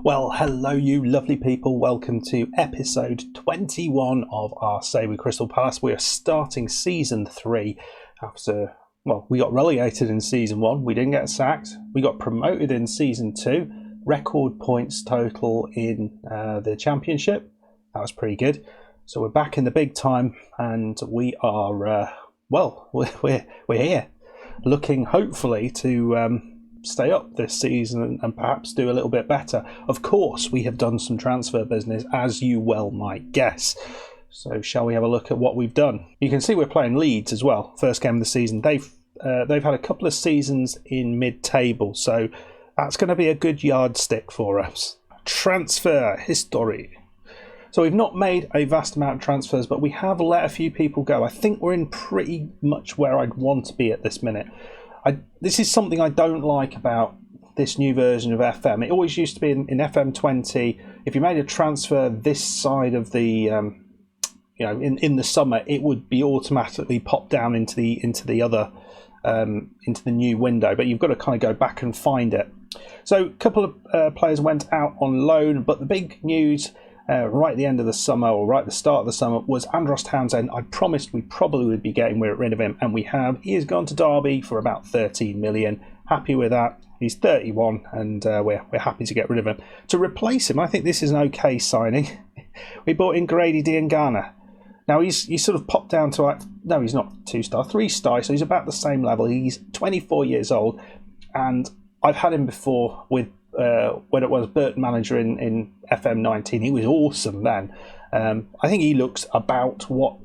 Well, hello, you lovely people. Welcome to episode 21 of our Say with Crystal Palace. We are starting season 3 after, well, we got relegated in season 1. We didn't get sacked. We got promoted in season 2. Record points total in the championship. That was pretty good. So we're back in the big time, and we are, we're here, looking hopefully to stay up this season and perhaps do a little bit better. Of course, we have done some transfer business, as you well might guess. So shall we have a look at what we've done? You can see we're playing Leeds as well. First game of the season. They've had a couple of seasons in mid-table, so that's going to be a good yardstick for us. Transfer history. So we've not made a vast amount of transfers, but we have let a few people go. I think we're in pretty much where I'd want to be at this minute. This is something I don't like about this new version of FM. It always used to be in FM20. If you made a transfer this side of the, in the summer, it would be automatically popped down into the other, into the new window. But you've got to kind of go back and find it. So a couple of players went out on loan, but the big news right at the end of the summer, or right at the start of the summer, was Andros Townsend. I promised we probably would be getting rid of him, and we have. He has gone to Derby for about 13 million. Happy with that. He's 31, and we're happy to get rid of him. To replace him, I think this is an okay signing. We bought in Grady Diangana. Now he's sort of popped down to, no, he's not 2-star, 3-star, so he's about the same level. He's 24 years old, and I've had him before with when it was Burton manager in FM19. He was awesome then. I think he looks about what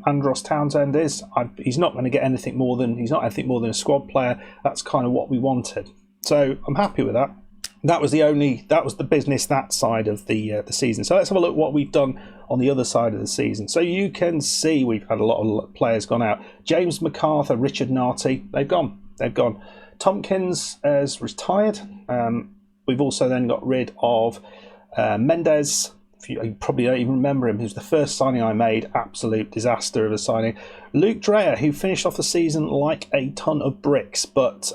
Andros Townsend is. He's not anything more than a squad player. That's kind of what we wanted. So I'm happy with that. That was the business that side of the season. So let's have a look at what we've done on the other side of the season. So you can see we've had a lot of players gone out. James MacArthur, Richard Narty, they've gone. Tompkins has retired. We've also then got rid of Mendes. You probably don't even remember him. He was the first signing I made. Absolute disaster of a signing. Luke Dreyer, who finished off the season like a ton of bricks, but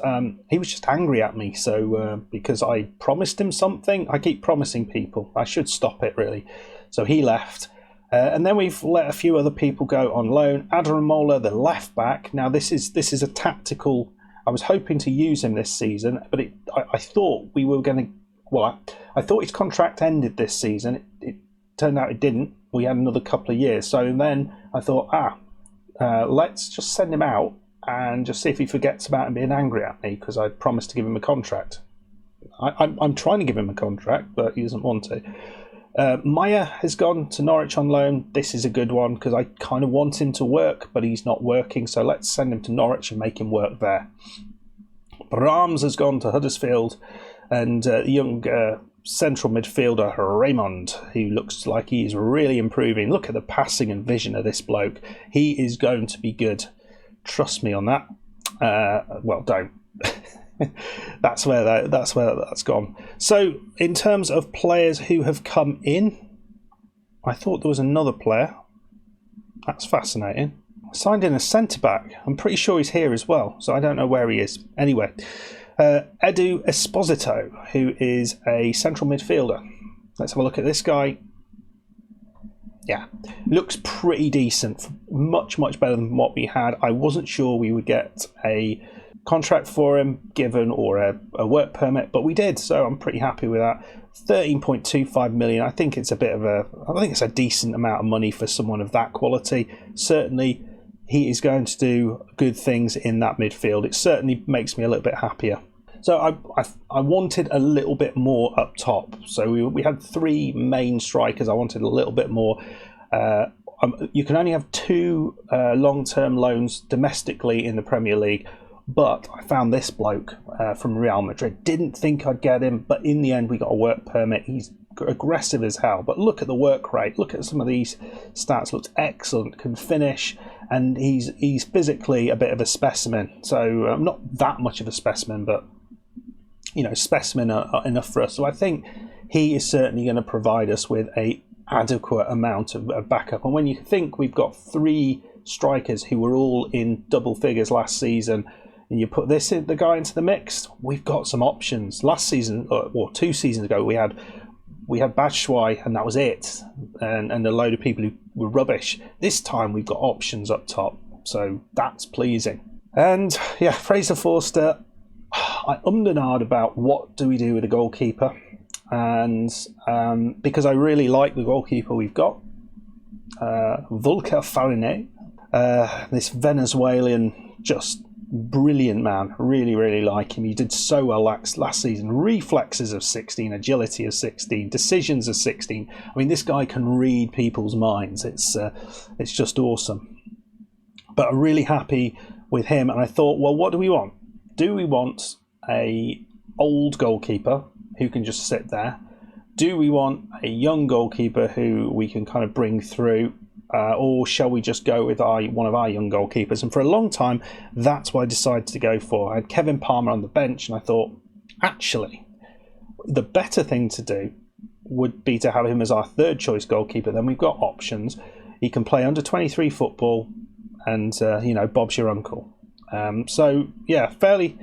he was just angry at me. So because I promised him something, I keep promising people. I should stop it, really. So he left. And then we've let a few other people go on loan. Adaramola, the left back. Now this is a tactical. I was hoping to use him this season, but I thought we were going to. Well, I thought his contract ended this season. It turned out it didn't. We had another couple of years. So then I thought, let's just send him out and just see if he forgets about him being angry at me, because I promised to give him a contract. I'm trying to give him a contract, but he doesn't want to. Maya has gone to Norwich on loan. This is a good one because I kind of want him to work, but he's not working, so let's send him to Norwich and make him work there. Brahms has gone to Huddersfield, and the young central midfielder Raymond, who looks like he's really improving. Look at the passing and vision of this bloke. He is going to be good. Trust me on that. Well, don't. That's where that's gone. So in terms of players who have come in, I thought there was another player. That's fascinating. I signed in a centre-back. I'm pretty sure he's here as well, so I don't know where he is. Anyway, Edu Esposito, who is a central midfielder. Let's have a look at this guy. Yeah, looks pretty decent. Much better than what we had. I wasn't sure we would get a contract for him given, or a work permit, but we did, so I'm pretty happy with that. 13.25 million. I think it's a decent amount of money for someone of that quality. Certainly he is going to do good things in that midfield. It certainly makes me a little bit happier. So I wanted a little bit more up top. So we had 3 main strikers. I wanted a little bit more. You can only have 2 long-term loans domestically in the Premier League. But I found this bloke from Real Madrid. Didn't think I'd get him, but in the end we got a work permit. He's aggressive as hell, but look at the work rate. Look at some of these stats. Looks excellent, can finish, and he's physically a bit of a specimen. So not that much of a specimen, but specimen are enough for us. So I think he is certainly going to provide us with a adequate amount of backup. And when you think we've got 3 strikers who were all in double figures last season, and you put the guy into the mix, we've got some options. Last season, or 2 seasons ago, we had Batshuayi, and that was it, and a load of people who were rubbish. This time we've got options up top, so that's pleasing. And yeah, Fraser Forster, I ummed and ahed about what do we do with the goalkeeper, and because I really like the goalkeeper we've got, Vulca Farine, this Venezuelan, just brilliant man. Really, really like him. He did so well last season. Reflexes of 16, agility of 16, decisions of 16. I mean, this guy can read people's minds. It's just awesome. But I'm really happy with him. And I thought, well, what do we want? Do we want a old goalkeeper who can just sit there? Do we want a young goalkeeper who we can kind of bring through? Or shall we just go with one of our young goalkeepers? And for a long time, that's what I decided to go for. I had Kevin Palmer on the bench, and I thought, actually, the better thing to do would be to have him as our third choice goalkeeper. Then we've got options. He can play under 23 football, and Bob's your uncle. So yeah, fairly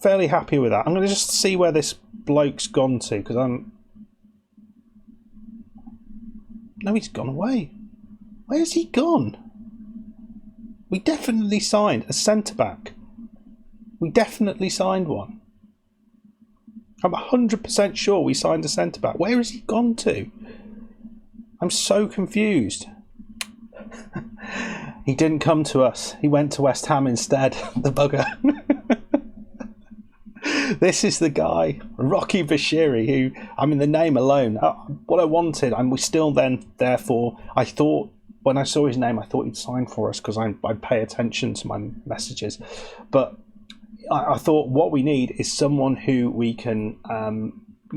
happy with that. I'm going to just see where this bloke's gone to, because no, he's gone away. Where's he gone? We definitely signed a centre-back. We definitely signed one. I'm 100% sure we signed a centre-back. Where has he gone to? I'm so confused. He didn't come to us. He went to West Ham instead, the bugger. This is the guy, Rocky Bashiri, who, I mean, the name alone, what I wanted, and we still then, therefore, I thought, when I saw his name, I thought he'd sign for us because I pay attention to my messages. But I thought what we need is someone who we can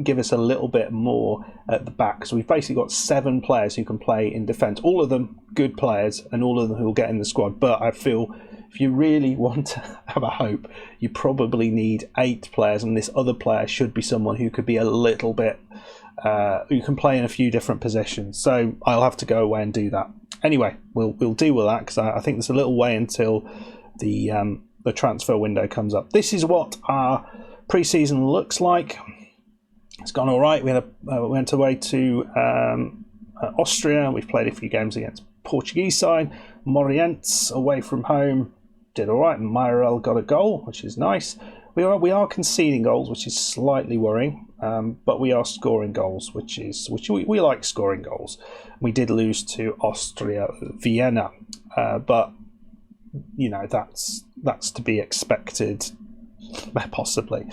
give us a little bit more at the back. So we've basically got 7 players who can play in defence. All of them good players, and all of them who will get in the squad. But I feel if you really want to have a hope, you probably need 8 players, and this other player should be someone who could be a little bit, who can play in a few different positions. So I'll have to go away and do that. Anyway, we'll deal with that, because I think there's a little way until the transfer window comes up. This is what our pre-season looks like. It's gone all right. We went away to Austria. We've played a few games against Portuguese side. Morientes away from home did all right. Mairel got a goal, which is nice. We are conceding goals, which is slightly worrying, but we are scoring goals, which we like scoring goals. We did lose to Austria Vienna, but that's to be expected, possibly.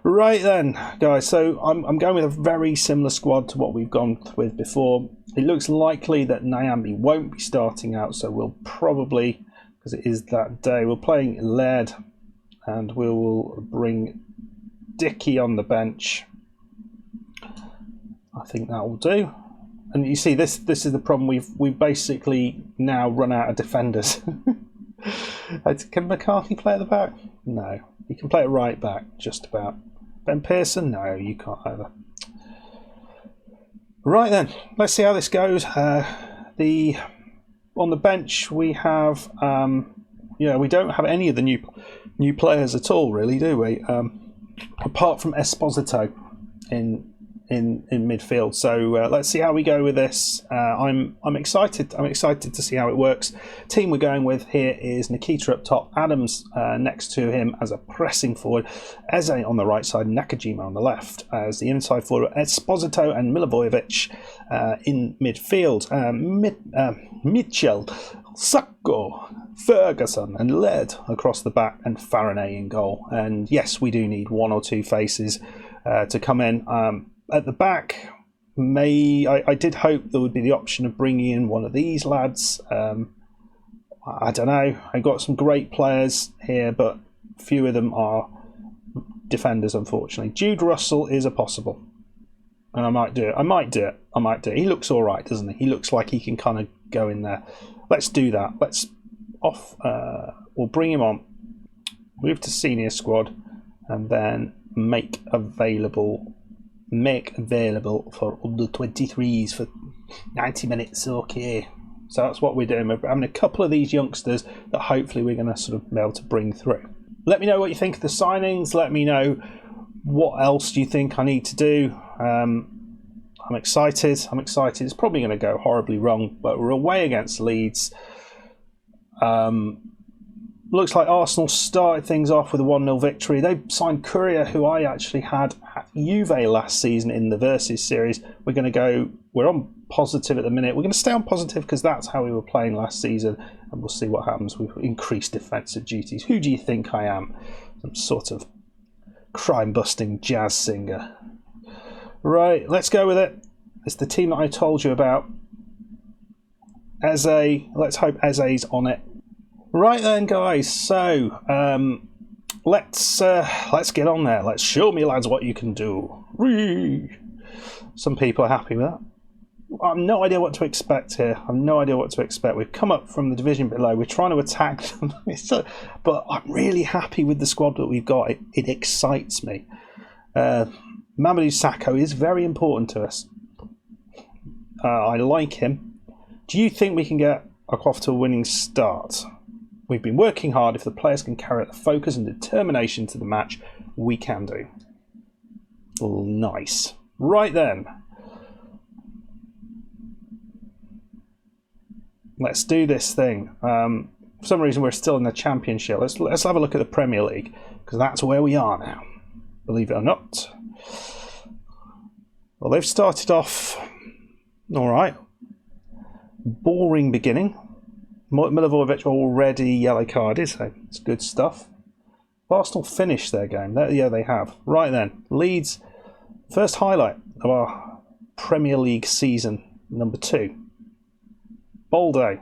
Right then, guys. So I'm going with a very similar squad to what we've gone with before. It looks likely that Nyambi won't be starting out, so we'll probably, because it is that day, we're playing Laird, and we will bring Dickey on the bench. I think that will do. And you see, this is the problem. We've basically now run out of defenders. Can McCarthy play at the back? No. He can play at right back, just about. Ben Pearson? No, you can't either. Right then, let's see how this goes. On the bench we have, we don't have any of the new players at all, really, do we? Apart from Esposito in midfield. So let's see how we go with this. I'm excited. I'm excited to see how it works. Team we're going with here is Nikita up top, Adams next to him as a pressing forward, Eze on the right side, Nakajima on the left as the inside forward, Esposito and Milivojevic in midfield. Mitchell, Sacco, Ferguson and Laird across the back, and Farine in goal. And yes, we do need 1 or 2 faces to come in. At the back, I did hope there would be the option of bringing in one of these lads. I don't know. I got some great players here, but few of them are defenders, unfortunately. Jude Russell is a possible, and I might do it. He looks all right, doesn't he? He looks like he can kind of go in there. Let's do that. Let's we'll bring him on, move to senior squad, and then make available for under 23s for 90 minutes. Okay, so that's what we're doing. We're having a couple of these youngsters that hopefully we're going to sort of be able to bring through. let me know what you think of the signings. Let me know what else do you think I need to do. I'm excited. It's probably going to go horribly wrong, but we're away against Leeds. Looks like Arsenal started things off with a 1-0 victory. They signed Courier, who I actually had at Juve last season in the Versus series. We're on positive at the minute. We're going to stay on positive because that's how we were playing last season, and we'll see what happens with increased defensive duties. Who do you think I am? Some sort of crime-busting jazz singer. Right, let's go with it. It's the team that I told you about. Eze, let's hope Eze's on it. Right then, guys, so let's get on there. Let's show me, lads, what you can do. Whee! Some people are happy with that. I have no idea what to expect here. We've come up from the division below. We're trying to attack them. But I'm really happy with the squad that we've got. It excites me. Mamadou Sakho is very important to us. I like him. Do you think we can get off to a winning start? We've been working hard. If the players can carry the focus and determination to the match, we can do. Nice. Right then. Let's do this thing. For some reason, we're still in the Championship. Let's have a look at the Premier League, because that's where we are now. Believe it or not. Well, they've started off all right. Boring beginning. Milivojevic already yellow carded, so it's good stuff. Arsenal finished their game. Yeah, they have. Right then, Leeds, first highlight of our Premier League season, number 2. Baldy.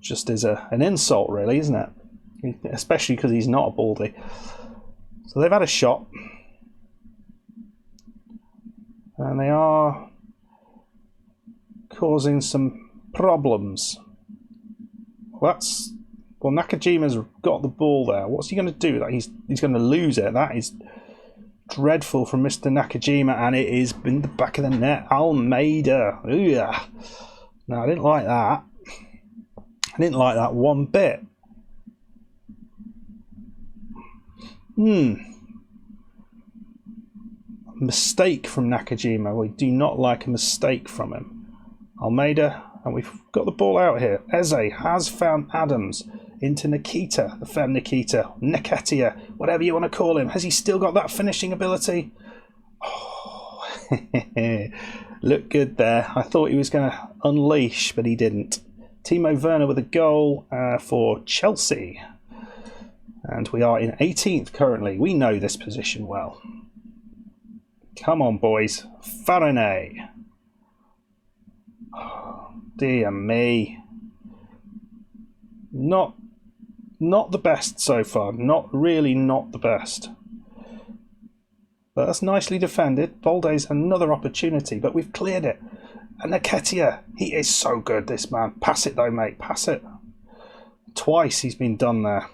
Just is an insult, really, isn't it? Especially because he's not a Baldy. So they've had a shot. And they are causing some problems. Well, Nakajima's got the ball there. What's he going to do with that? He's going to lose it. That is dreadful from Mr. Nakajima, and it is in the back of the net. Almeida. Ugh. No, I didn't like that. I didn't like that one bit. Mistake from Nakajima. We do not like a mistake from him. Almeida. And we've got the ball out here. Eze has found Adams into Nikita, the fem Nikita, Nekatia, whatever you want to call him. Has he still got that finishing ability? Oh, looked good there. I thought he was going to unleash, but he didn't. Timo Werner with a goal for Chelsea. And we are in 18th currently. We know this position well. Come on, boys. Farane. Dear me. Not the best so far. Not the best. But that's nicely defended. Balde's another opportunity, but we've cleared it. And Nketia, he is so good, this man. Pass it though, mate. Pass it. Twice he's been done there.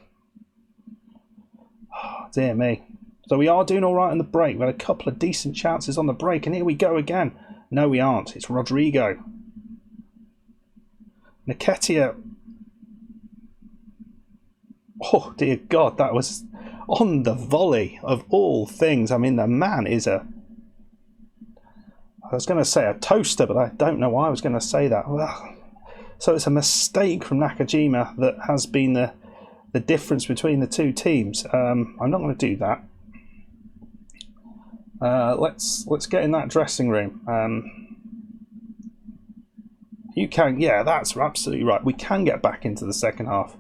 Oh, dear me. So we are doing all right on the break. We had a couple of decent chances on the break, and here we go again. No, we aren't. It's Rodrigo. Nketia. Oh, dear God, that was on the volley of all things. I mean, the man is I was going to say a toaster, but I don't know why I was going to say that. Well, so it's a mistake from Nakajima that has been the difference between the two teams. I'm not going to do that. Let's get in that dressing room. You can, yeah, that's absolutely right. We can get back into the second half.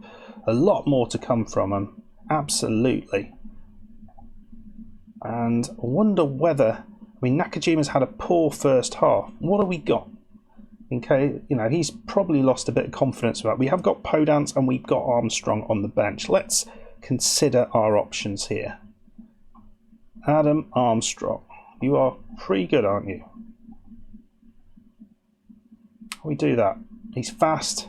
A lot more to come from them, absolutely. And I wonder whether, Nakajima's had a poor first half. What have we got? Okay, he's probably lost a bit of confidence about. We have got Podence and we've got Armstrong on the bench. Let's consider our options here. Adam Armstrong, you are pretty good, aren't you? We do that. He's fast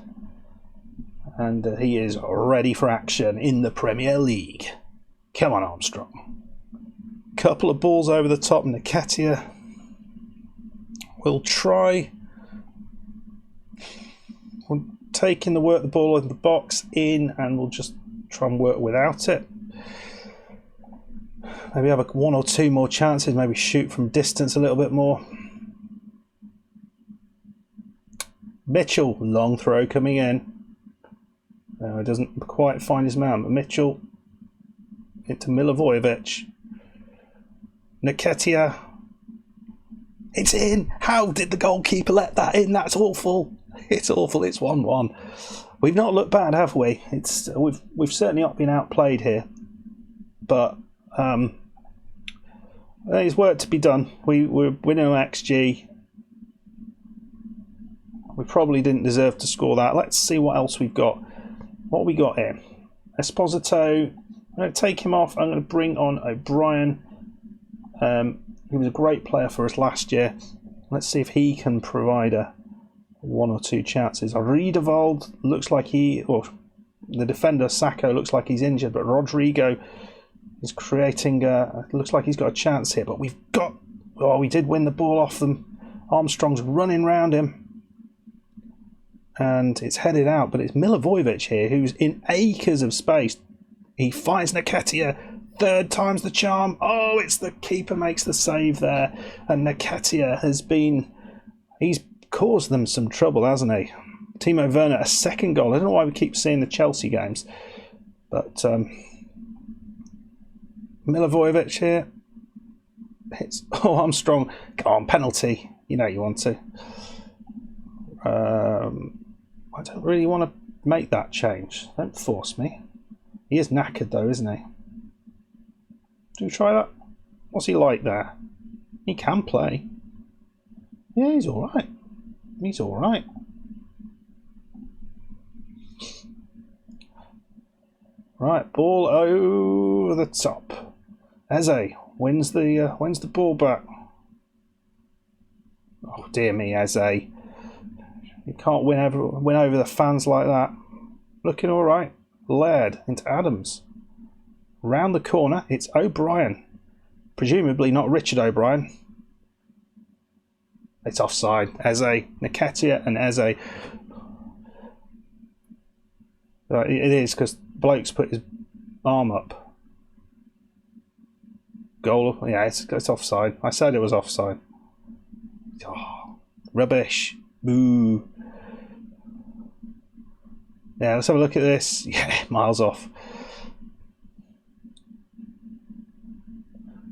and he is ready for action in the Premier League. Come on, Armstrong. Couple of balls over the top. Nketia will try. We're taking the ball in the box in, and we'll just try and work without it. Maybe have one or two more chances. Maybe shoot from distance a little bit more. Mitchell, long throw coming in. No, it doesn't quite find his man. But Mitchell into Milivojevic. Nketiah. It's in. How did the goalkeeper let that in? That's awful. It's awful. It's 1-1. We've not looked bad, have we? We've certainly not been outplayed here. But there's work to be done. We're winning on XG. We probably didn't deserve to score that. Let's see what else we've got. What have we got here? Esposito. I'm going to take him off. I'm going to bring on O'Brien. He was a great player for us last year. Let's see if he can provide one or two chances. Riedewald looks like the defender Sacco looks like he's injured, but Rodrigo is creating. Looks like he's got a chance here. But we did win the ball off them. Armstrong's running round him, and it's headed out. But it's Milivojevic here, who's in acres of space. He finds Nketiah. Third time's the charm. Oh, it's the keeper makes the save there. And Nketiah he's caused them some trouble, hasn't he? Timo Werner, a second goal. I don't know why we keep seeing the Chelsea games. But Milivojevic here. Armstrong. Come on, penalty. You know you want to. I don't really want to make that change. Don't force me. He is knackered though, isn't he? Do we try that? What's he like there? He can play. Yeah, he's alright. He's alright. Right, ball over the top. Eze wins the ball back. Oh dear me, Eze. You can't win over the fans like that. Looking alright. Laird into Adams. Round the corner, it's O'Brien. Presumably not Richard O'Brien. It's offside. Eze, Nketiah and Eze. It is because Bloke's put his arm up. Goal. Yeah, it's offside. I said it was offside. Oh, rubbish. Boo. Yeah, let's have a look at this. Yeah, miles off.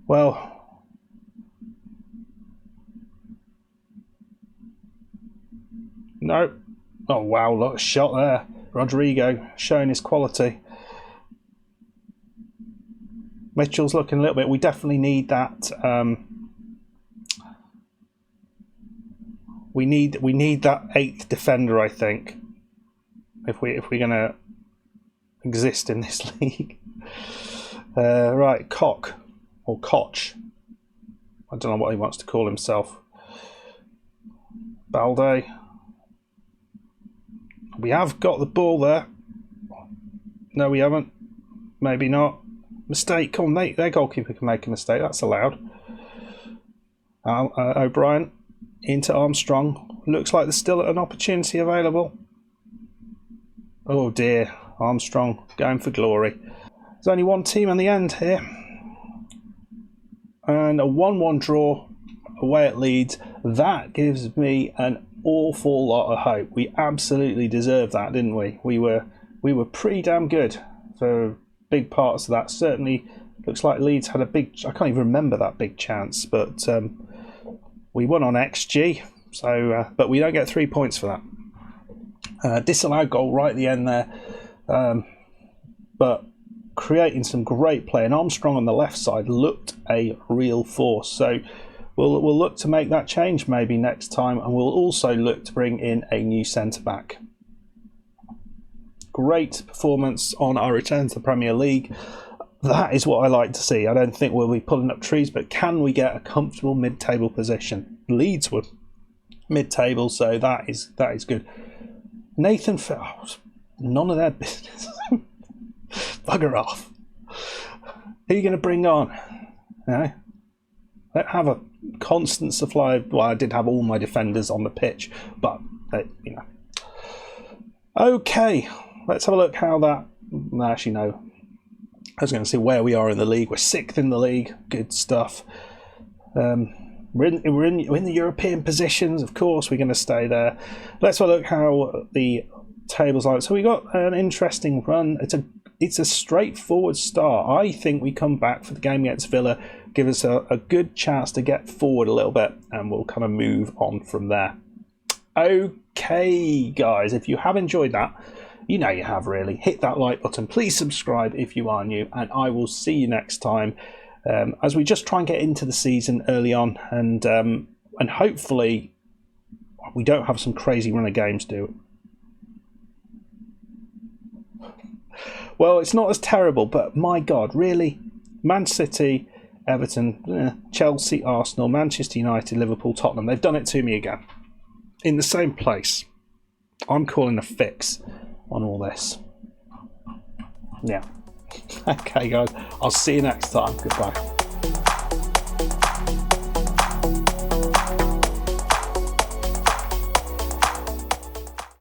Well, no. Oh wow, look, a shot there. Rodrigo showing his quality. Mitchell's looking a little bit. We definitely need that. We need that eighth defender, I think, if we're gonna exist in this league. Right, Koch or Koch. I don't know what he wants to call himself. Balde. We have got the ball there. No, we haven't. Maybe not. Mistake. Come on, their goalkeeper can make a mistake. That's allowed. O'Brien into Armstrong. Looks like there's still an opportunity available. Oh dear. Armstrong going for glory. There's only one team in the end here. And a 1-1 draw away at Leeds. That gives me an awful lot of hope. We absolutely deserved that, didn't we? We were pretty damn good for big parts of that. Certainly looks like Leeds had a big, I can't even remember that big chance, but we won on XG, so but we don't get 3 points for that. Disallowed goal right at the end there, but creating some great play, and Armstrong on the left side looked a real force. So we'll look to make that change maybe next time, and we'll also look to bring in a new centre back. Great performance on our return to the Premier League. That is what I like to see. I don't think we'll be pulling up trees, but can we get a comfortable mid-table position? Leeds were mid-table, so that is good. Nathan, none of their business. Bugger off. Who are you going to bring on? Let's have a constant supply. Well, I did have all my defenders on the pitch, but Okay, let's have a look how that. Actually, no. I was going to say where we are in the league. We're 6th in the league. Good stuff. We're in the European positions, of course. We're going to stay there. Let's have a look how the tables are. So we got an interesting run. It's a straightforward start. I think we come back for the game against Villa, give us a good chance to get forward a little bit, and we'll kind of move on from there. Okay, guys, if you have enjoyed that, you know you have really. Hit that like button. Please subscribe if you are new, and I will see you next time. As we just try and get into the season early on, and hopefully we don't have some crazy run of games do it. Well, it's not as terrible, but my God, really? Man City, Everton, Chelsea, Arsenal, Manchester United, Liverpool, Tottenham. They've done it to me again. In the same place. I'm calling a fix on all this. Yeah. Okay, guys. I'll see you next time. Goodbye.